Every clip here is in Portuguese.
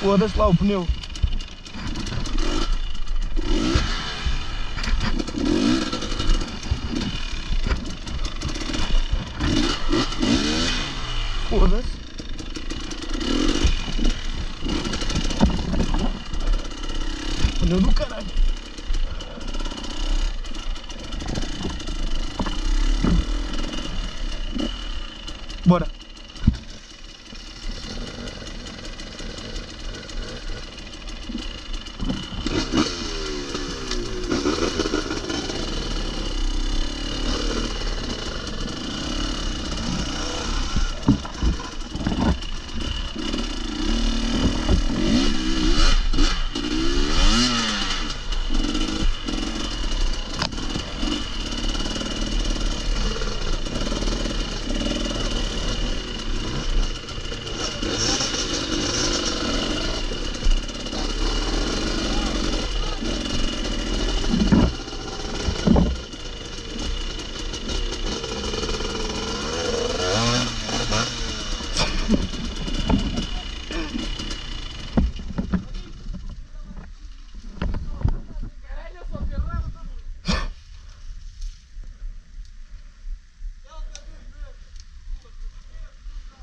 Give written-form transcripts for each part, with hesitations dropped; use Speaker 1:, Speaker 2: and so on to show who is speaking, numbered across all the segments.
Speaker 1: Foda-se lá o pneu. Foda-se. Pneu do caralho. Bora.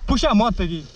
Speaker 1: Puxa a moto aqui.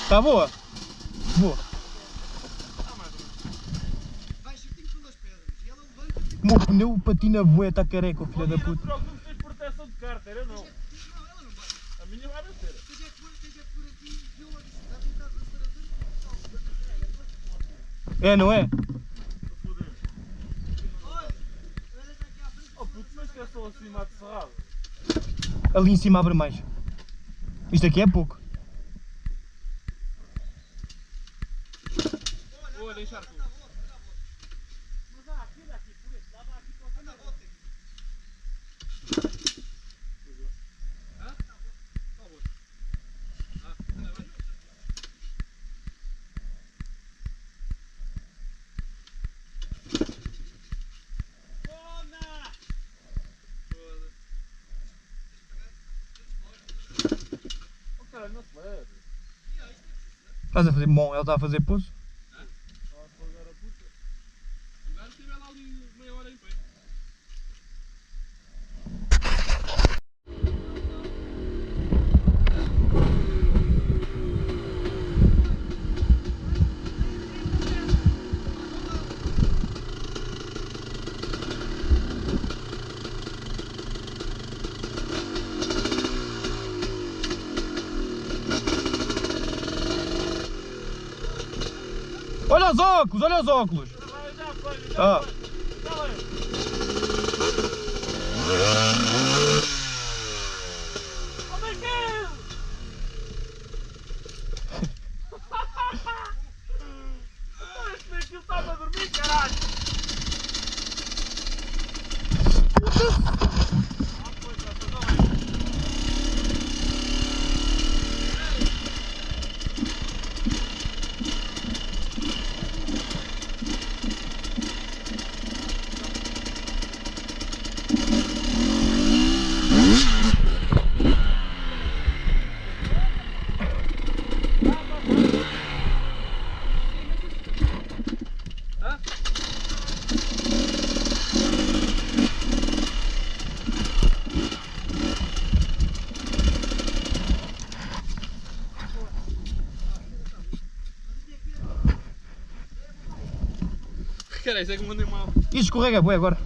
Speaker 1: Tá boa? Boa. O meu pneu patina bué, está careca, filha da puta.
Speaker 2: Não tens proteção de carteira, não. A minha vai bater.
Speaker 1: É, não é?
Speaker 2: Oh puto, mas que é só assim mato cerrado?
Speaker 1: Ali em cima abre mais. Isto aqui é pouco.
Speaker 2: Vou deixar tudo. Mas dá aqui, por isso. Dá aqui para o canal. Caralho, não se leve.
Speaker 1: Estás a fazer bom, ele está a fazer pouso.
Speaker 2: Estava a folgar a puta. O gajo estiver lá ali meia hora em pé.
Speaker 1: Olha os óculos, olha os óculos. Ah.
Speaker 2: Onde é que é? Este aquilo estava a dormir, caralho.
Speaker 3: Cara, isso é que mandei mal.
Speaker 1: Isso escorrega bué agora.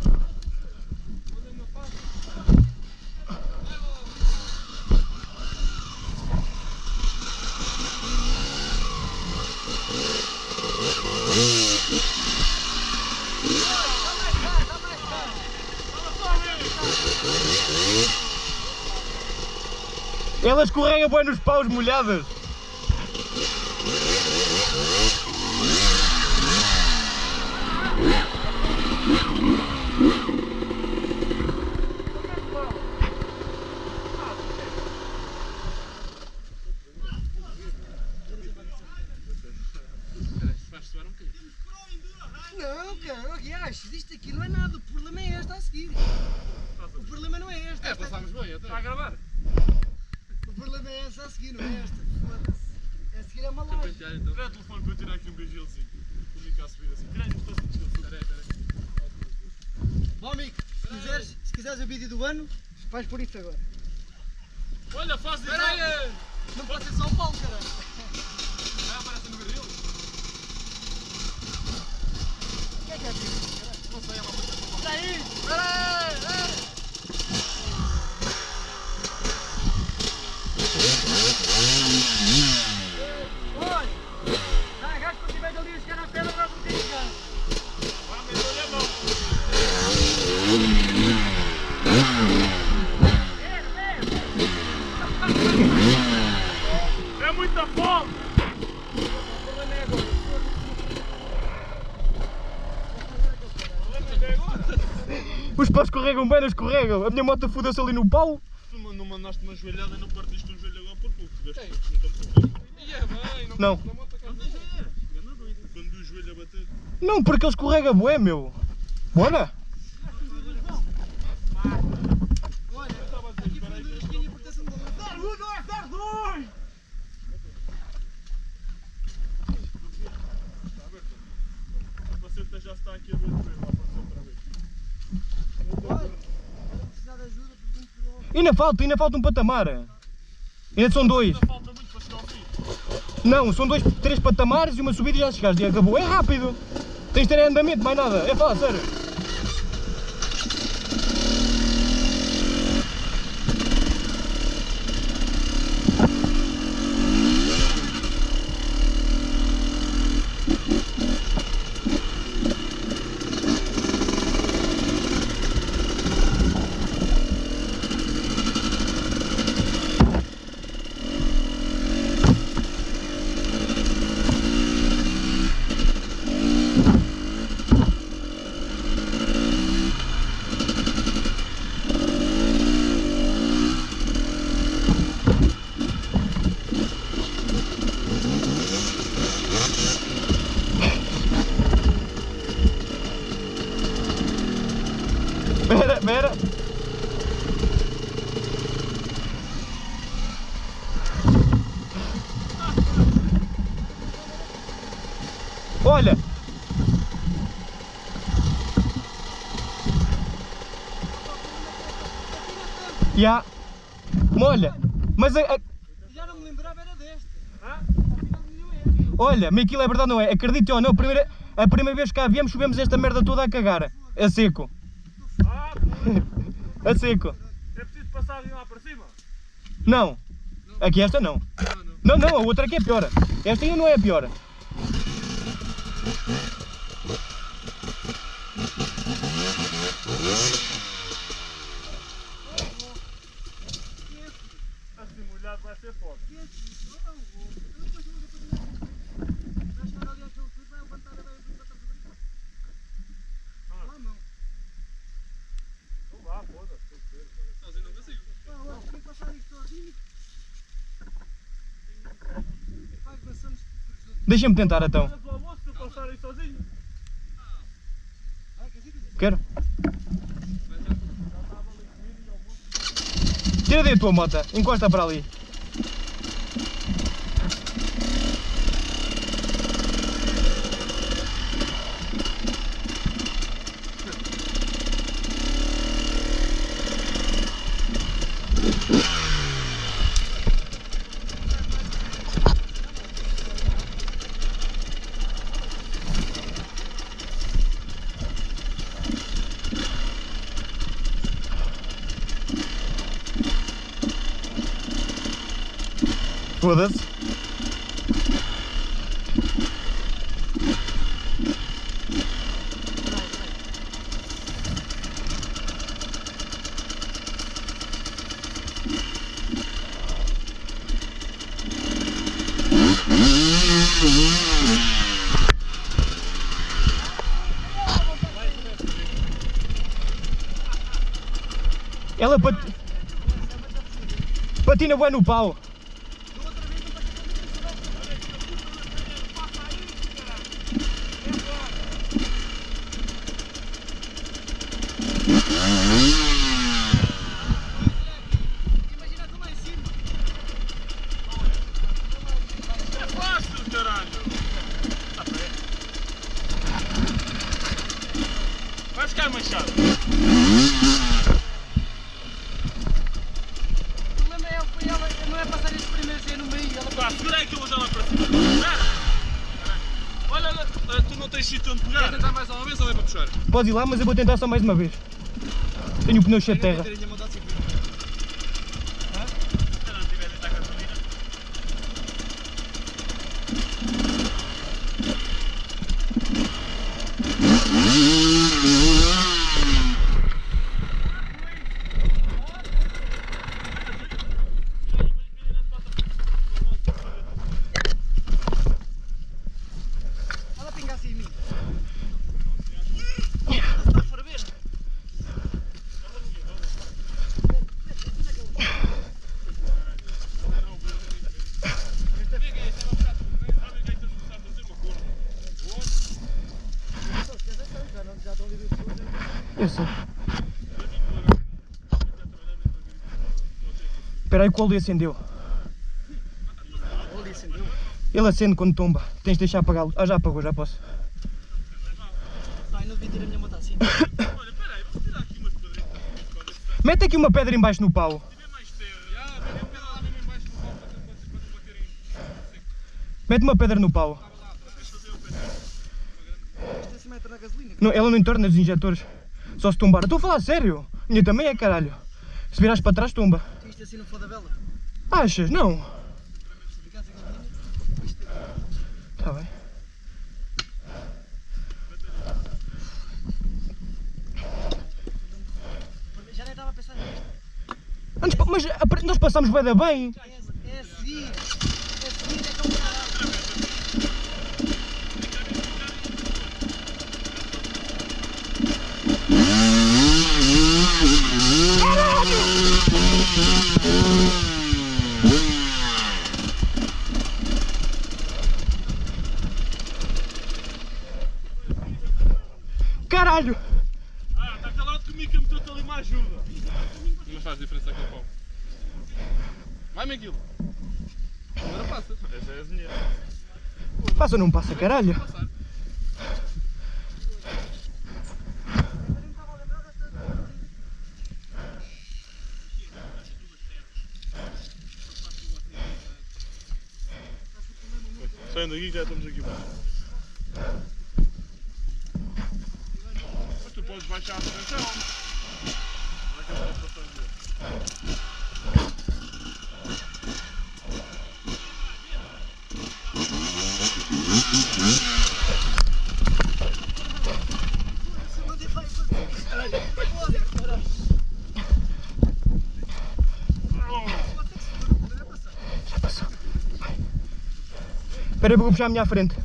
Speaker 1: Ela escorrega bué nos paus molhados.
Speaker 2: Não, cara, o que achas? Isto aqui não é nada, o problema é este a seguir. O problema não é este.
Speaker 3: É, passámos bem até. Está a gravar?
Speaker 2: O problema é este a seguir, não é esta. Foda-se. A seguir é uma laje.
Speaker 3: Tira o telefone para eu tirar aqui um beijilzinho. Comigo a subir assim. Tira aí um telefone. Espera aí.
Speaker 2: Bom, amigo, se quiseres o vídeo do ano, vais por isso agora.
Speaker 3: Olha, faz ideia!
Speaker 2: Não pode ser São Paulo, caralho.
Speaker 3: Já aparece no vídeo?
Speaker 2: O que é aquilo?
Speaker 3: Não sei, é uma coisa boa.
Speaker 2: Espera aí! Espera aí! Oi! Dá a gajo quando tiver ali a chegar à pedra, nós não temos gás.
Speaker 3: Vai, mas olha a mão. É muita fome!
Speaker 2: O problema é agora.
Speaker 1: Os paus escorregam bem, não escorregam. A minha moto fudeu-se ali no pau.
Speaker 3: Tu não mandaste uma joelhada e não partiste um joelho agora por pouco. Tiveste muito pouco. E é bem,
Speaker 1: Não.
Speaker 3: Quando o joelho a bater.
Speaker 1: Não, porque ele escorrega bué, meu. Bora?
Speaker 2: Olha, aqui foi uma esquina e proteção de bola. 0-1-2!
Speaker 3: O paciente já está aqui a ver, vai aparecer outra vez.
Speaker 2: Olha, vou precisar de ajuda porque muito pior.
Speaker 1: Ainda falta um patamar. Ainda são dois.
Speaker 3: Ainda falta muito para chegar ao fim.
Speaker 1: Não, são três patamares e uma subida e já chegaste e acabou. É rápido. Tens de ter andamento, mais nada. É falar sério. Espera. Olha. Já. Molha. Mas
Speaker 2: Já não me lembrava, era deste.
Speaker 1: olha, mas aquilo é verdade, não é? Acredite ou não, a primeira vez que cá viemos, chovemos esta merda toda a cagar. A seco. A seco.
Speaker 3: É preciso passar lá para cima?
Speaker 1: Não. Aqui esta não. Não, a outra aqui é pior. Esta ainda não é a pior.
Speaker 3: Assim molhado vai ser forte. Não vá, foda-se, tem que ser. Sozinho não consigo.
Speaker 1: Deixa-me tentar então.
Speaker 3: Mas o almoço, se eu passar aí sozinho.
Speaker 1: Quero. Tira daí a tua moto, encosta para ali. Foda-se. Ela patina bué no pau.
Speaker 2: Imagina tu lá em cima.
Speaker 3: É fácil, caralho. Vai ficar manchado.
Speaker 2: O problema é foi ela, não é passar estes primeiros aí no meio. Ela
Speaker 3: Pá, segura aí que eu vou já lá para cima. Espera. Olha, olha, tu não tens sítio onde pegar. Quer tentar mais uma vez ou é para puxar?
Speaker 1: Pode ir lá, mas eu vou tentar só mais uma vez. Tenho o pneu cheio de terra.
Speaker 3: Se não tiver dentro da gasolina.
Speaker 2: ela pingasse em mim. Está a ferver.
Speaker 1: Eu sei. Espera aí que o óleo acendeu.
Speaker 2: Olha, acendeu.
Speaker 1: Ele acende quando tomba. Tens de deixar apagá-lo. Ah, já apagou, já posso.
Speaker 2: Ai, não devia ter a minha moto assim.
Speaker 3: Olha, espera aí, vou tirar aqui umas pedrinhas.
Speaker 1: Mete aqui uma pedra em baixo no pau.
Speaker 3: Tiver mais terra. Já, tem um pedal lá mesmo em baixo no pau para não baterem.
Speaker 1: Mete uma pedra no pau.
Speaker 2: Isto assim vai tornar gasolina.
Speaker 1: Não, ela não entorna os injetores. Só se tombar. Estou a falar sério. A minha também é, caralho. Se virares para trás, tomba.
Speaker 2: Isto assim não for da vela.
Speaker 1: Achas? Não.
Speaker 2: Se ficasse a gasolina, isto
Speaker 1: Está bem.
Speaker 2: já nem estava a pensar nisto.
Speaker 1: Antes, mas nós passamos bem da bem.
Speaker 2: É seguir. É seguir, é como caralho.
Speaker 1: Caralho!
Speaker 3: Ah, está calado comigo que meteu-te ali uma ajuda. Mas faz diferença aquele pau. Vai-me aquilo. Agora passas. Essa é a zinha.
Speaker 1: Passa ou não passa, caralho?
Speaker 3: Passar. Saindo daqui já estamos aqui baixo. Mas tu podes baixar a tensão. Não é que eu posso passar aqui.
Speaker 1: Já passou. Espera aí, vou puxar a minha à frente.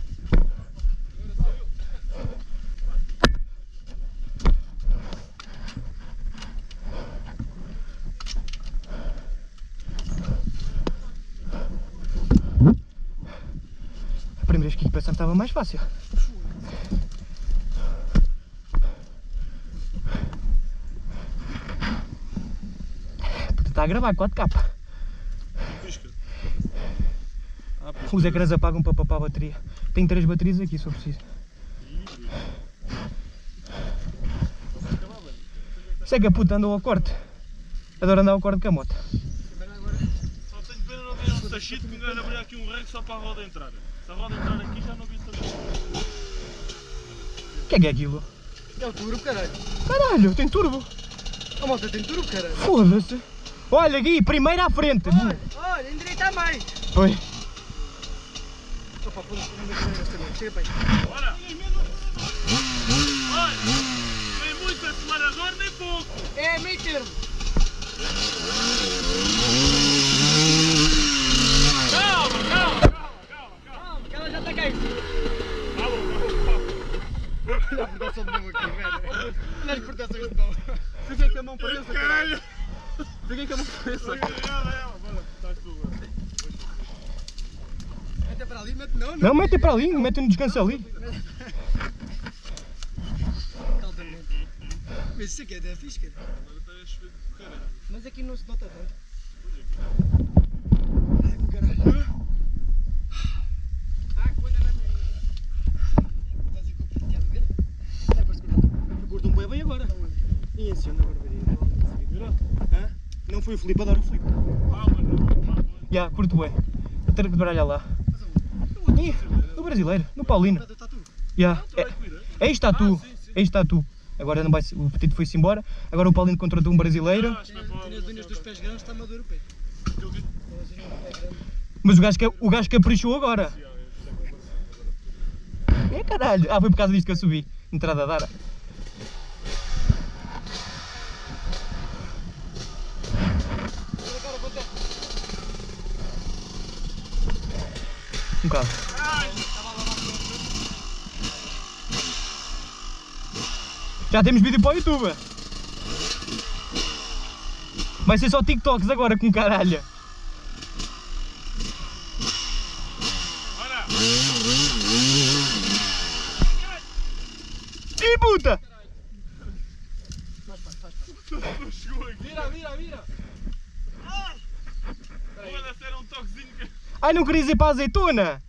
Speaker 1: A primeira vez que pensava estava mais fácil. Puta, está a gravar 4K.
Speaker 3: Pisca.
Speaker 1: Os ecrãs apagam para papar a bateria. Tenho 3 baterias aqui, se eu preciso. Sei que a puta andou ao corte. Adoro andar ao corte com a moto.
Speaker 3: Só tenho pena não ter um tachito que me ganha abrir aqui um rego só para a roda entrar. Se a roda entrar aqui já não vi tachito.
Speaker 1: O que é aquilo?
Speaker 2: É o turbo, caralho.
Speaker 1: Caralho, tem turbo.
Speaker 2: A moto tem turbo, caralho.
Speaker 1: Foda-se. Olha, Gui, primeiro à frente.
Speaker 2: Olha, endireita mais.
Speaker 1: Oi.
Speaker 2: Opa, foda-se, não me deixa também. Chega para aí.
Speaker 3: Bora! Olha! Nem muito acelerador, nem pouco!
Speaker 2: É meio termo.
Speaker 3: Calma!
Speaker 2: Que ela já está caindo. Olha a proteção de mão aqui, velho. Olha as proteções de mão.
Speaker 3: Fiquei com a mão presa, caralho! Fiquei com a mão presa! Estás tu,
Speaker 2: Mete para ali, mete não.
Speaker 1: Não, mete para ali, mete no descanso ali.
Speaker 2: Altamente. Mas isso aqui é fixe, cara. Mas aqui não se nota tanto. Ai, que caralho. Ah, quando era meio. Estás aí com o pinto a beber? É para segurar.
Speaker 1: Eu curto um bem agora. E assim, anda barbaria. Não foi o Filipe a dar o Filipe. Já, curto bem. Vou ter que baralhar lá. Ih, no brasileiro, no Paulino.
Speaker 2: Está tu.
Speaker 1: Já. Aí está tu. Aí está tu. Agora não vai, o Petito foi-se embora. Agora o Paulino contratou um brasileiro.
Speaker 2: Tem as unhas dos pés grandes, está-me a doer o pé.
Speaker 1: Mas o gajo caprichou agora. É caralho. Ah, foi por causa disto que eu subi. Entrada da Ara. Um bocado. Já temos vídeo para o YouTube. Vai ser só TikToks agora com caralho.
Speaker 3: Bora!
Speaker 1: Ih, puta!
Speaker 3: Chegou aqui!
Speaker 2: Vira!
Speaker 3: Foda-se, era um toquezinho que...
Speaker 1: Ai, não querias ir para a azeitona?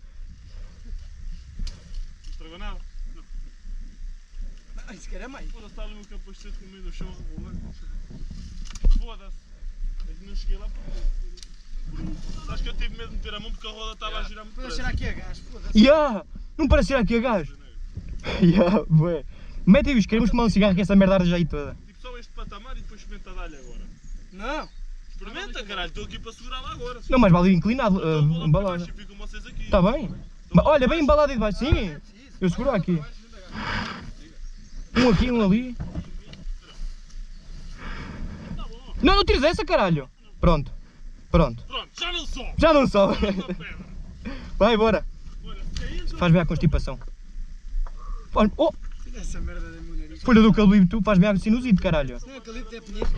Speaker 3: Não estragou nada.
Speaker 2: Ai, se calhar é mais.
Speaker 3: Foda-se, está ali um capacete no meio do chão rebolando. Foda-se. Mas não cheguei lá porque... Acho que eu tive medo de meter a mão porque a roda estava a girar muito
Speaker 2: Vou
Speaker 3: depressa.
Speaker 2: deixar aqui a gás, foda-se.
Speaker 1: Ya! Não parece ir aqui a gajo. Ya, bué. Mete aí os queremos tomar um cigarro que essa merda arde já aí toda.
Speaker 3: Tipo só este patamar e depois experimenta dar-lhe agora.
Speaker 2: Não.
Speaker 3: Experimenta, caralho. Estou aqui para segurar lá agora.
Speaker 1: Não, mas vale inclinado,
Speaker 3: Estou a bola para
Speaker 1: embalado.
Speaker 3: baixo e fico com vocês aqui.
Speaker 1: Está bem? Olha, bem embalado aí de baixo, sim. Eu seguro aqui. Um aqui, um ali. Não, não tires essa, caralho. Pronto.
Speaker 3: Pronto, já não sobe.
Speaker 1: Já não sobe.
Speaker 3: Uma pedra.
Speaker 1: Vai, bora.
Speaker 3: Olha, se cair já...
Speaker 1: Faz bem à constipação. Oh,
Speaker 2: Tira essa merda da meu nariz.
Speaker 1: folha do eucalipto, faz bem à sinusite, caralho.
Speaker 2: Não, eucalipto é pinheiro.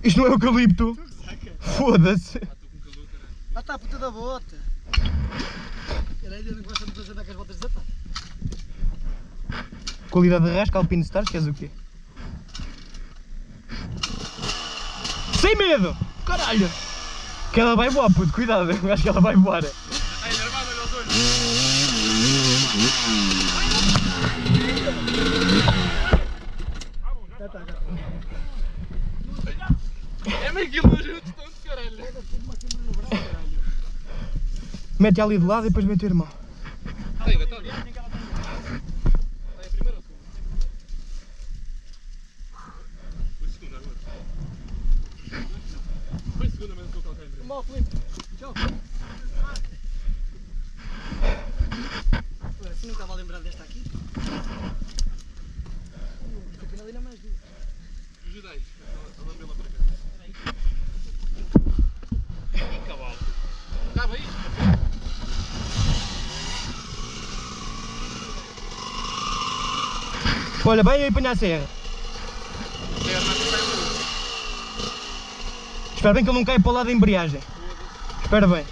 Speaker 1: Isto não é eucalipto.
Speaker 2: Saca.
Speaker 1: Foda-se.
Speaker 2: Ah, está a puta da bota. Caralho, ele não gosta de fazer andar com as botas desatadas.
Speaker 1: Qualidade de rasca, Alpine Stars, queres o quê? Sem medo! Caralho! Que ela vai voar, puto, cuidado, eu acho que ela vai voar.
Speaker 3: Ai, nervado, olha os olhos.
Speaker 2: Já está.
Speaker 3: É meio quilômetro tanto, caralho.
Speaker 1: Mete ali de lado e depois mete o irmão.
Speaker 3: Aí, vai, tá ali. Aí, a primeira ou a segunda? Foi a segunda agora. Foi a segunda mesmo que eu coloquei em primeiro.
Speaker 2: Mal, Felipe. Tchau. Olha, se não estava a lembrar desta aqui. Esta pena ali não é mais duas.
Speaker 3: Ajuda aí. A lambê-la para cá. Cavalo. Acaba aí.
Speaker 1: Olha, bem aí apanhar a serra. Espero bem que ele não caia para o lado da embreagem. Espera bem.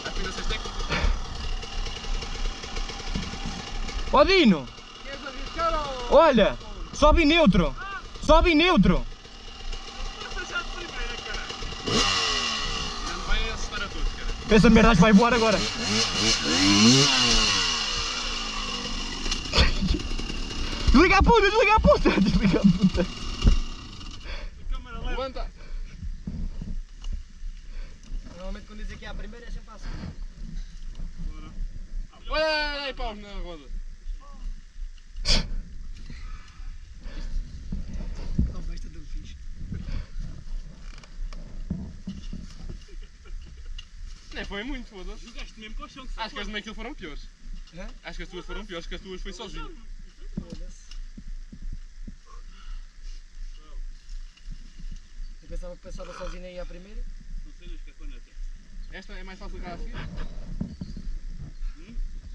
Speaker 3: Afinações técnicas.
Speaker 1: Ó Dino!
Speaker 2: Queres arriscar ou...
Speaker 1: Olha! Sobe em neutro! Sobe em neutro!
Speaker 3: Passa já de primeira, caralho. Não vai assustar a todos, cara.
Speaker 1: Essa merda acho que vai voar agora. Desliga a puta, desliga a puta! Desliga a puta!
Speaker 3: A câmera levanta.
Speaker 2: Normalmente quando dizem que é a primeira é sempre a segunda.
Speaker 3: Olha aí, pau na roda.
Speaker 2: Não, vai estar tão fixe.
Speaker 3: Nem foi muito, foda-se.
Speaker 4: Jogaste mesmo para o chão.
Speaker 3: Acho que as do meio foram piores.
Speaker 2: Hã?
Speaker 3: Acho que as tuas foram piores, que as tuas foi sozinho.
Speaker 2: Foda-se. Eu pensava que passava sozinho aí à primeira.
Speaker 4: Não sei o que é quando até.
Speaker 3: Esta é mais fácil que a seguir?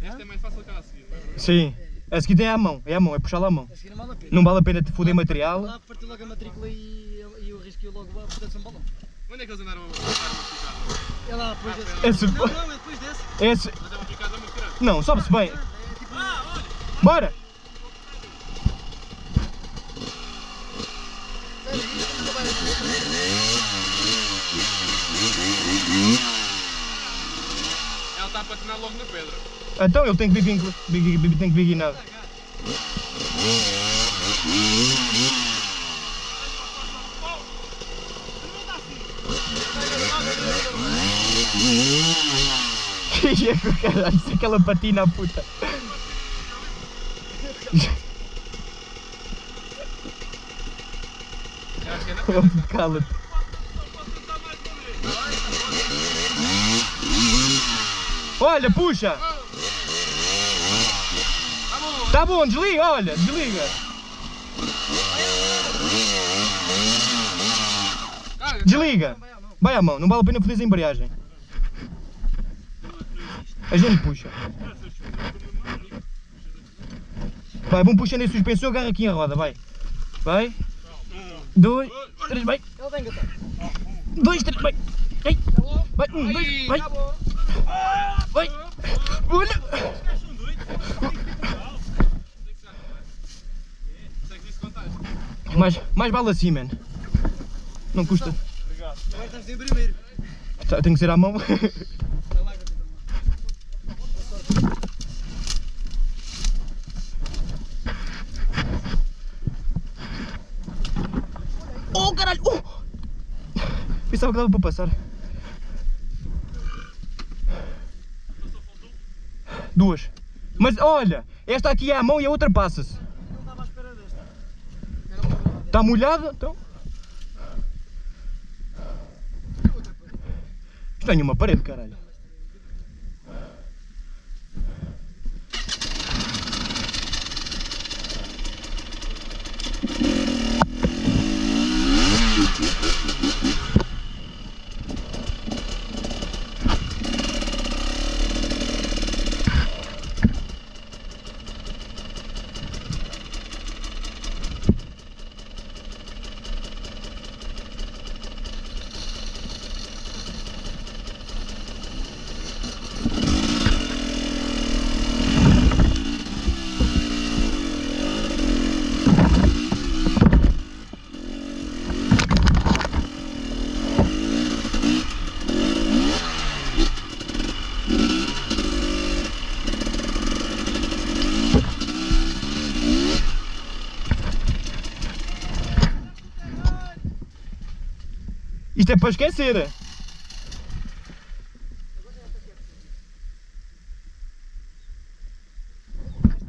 Speaker 3: Esta é mais fácil que a seguir.
Speaker 1: Sim. A seguir tem a mão, é puxar lá a mão.
Speaker 2: A seguir não vale a pena.
Speaker 1: Não vale a pena te foder material.
Speaker 2: Lá partiu logo a matrícula e eu risquei logo a proteção balão.
Speaker 3: Onde é que eles andaram a ficar?
Speaker 2: É lá depois desse.
Speaker 1: Esse-
Speaker 2: Não, é depois desse.
Speaker 1: Esse.
Speaker 3: Mas é uma picada muito grande.
Speaker 1: Não, sobe-se bem.
Speaker 2: É tipo.
Speaker 1: Bora!
Speaker 2: Sério, isto não vai
Speaker 3: Ela está a patinar logo na pedra.
Speaker 1: Então ele tem que vir guinado. Ia com caralho, isso é aquela patina a puta.
Speaker 3: Eu acho que é na pedra.
Speaker 1: Cala-te. Olha, puxa! Tá bom, desliga, olha, desliga.
Speaker 3: Cara,
Speaker 1: Desliga. Vai à mão, não vale a pena foder a embreagem. A gente puxa. Vai, vamos puxando a suspensão, agarra aqui a roda, vai. Vai. 2, 3, vai.
Speaker 2: Ele tem que estar.
Speaker 1: 2, 3, vai. Ei. Vai, 1, 2, vai. Vai. Olha. Mais vale assim, mano. Não custa.
Speaker 2: Agora estamos em primeiro.
Speaker 1: Tem que ser à mão.
Speaker 2: Está lá, capitão.
Speaker 1: Oh, caralho! Oh! Pensava que dava para passar. 2. Mas olha, esta aqui é a mão e a outra passa-se.
Speaker 2: Não estava à espera desta.
Speaker 1: Está molhada? Então. Isto tem uma parede, caralho. Isto é para esquecer.
Speaker 2: Está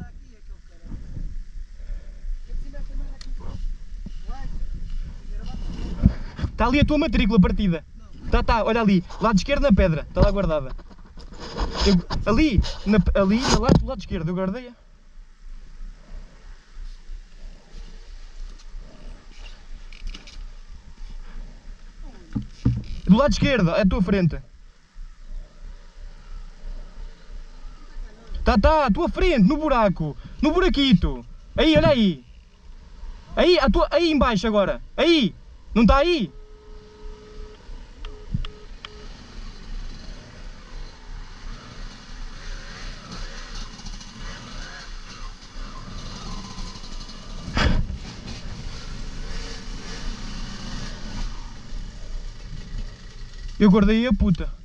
Speaker 2: aqui, aquele caralho. Eu preciso da câmera aqui. Vai.
Speaker 1: Está ali a tua matrícula partida. Tá, olha ali. Lado esquerdo na pedra. Está lá guardada. Ali, do lado esquerdo, eu guardei-a. Do lado esquerdo, é à tua frente. Tá, à tua frente, no buraco. No buraquito. Aí, olha aí. Aí, aí embaixo agora. Aí. Não está aí? Eu guardei a puta.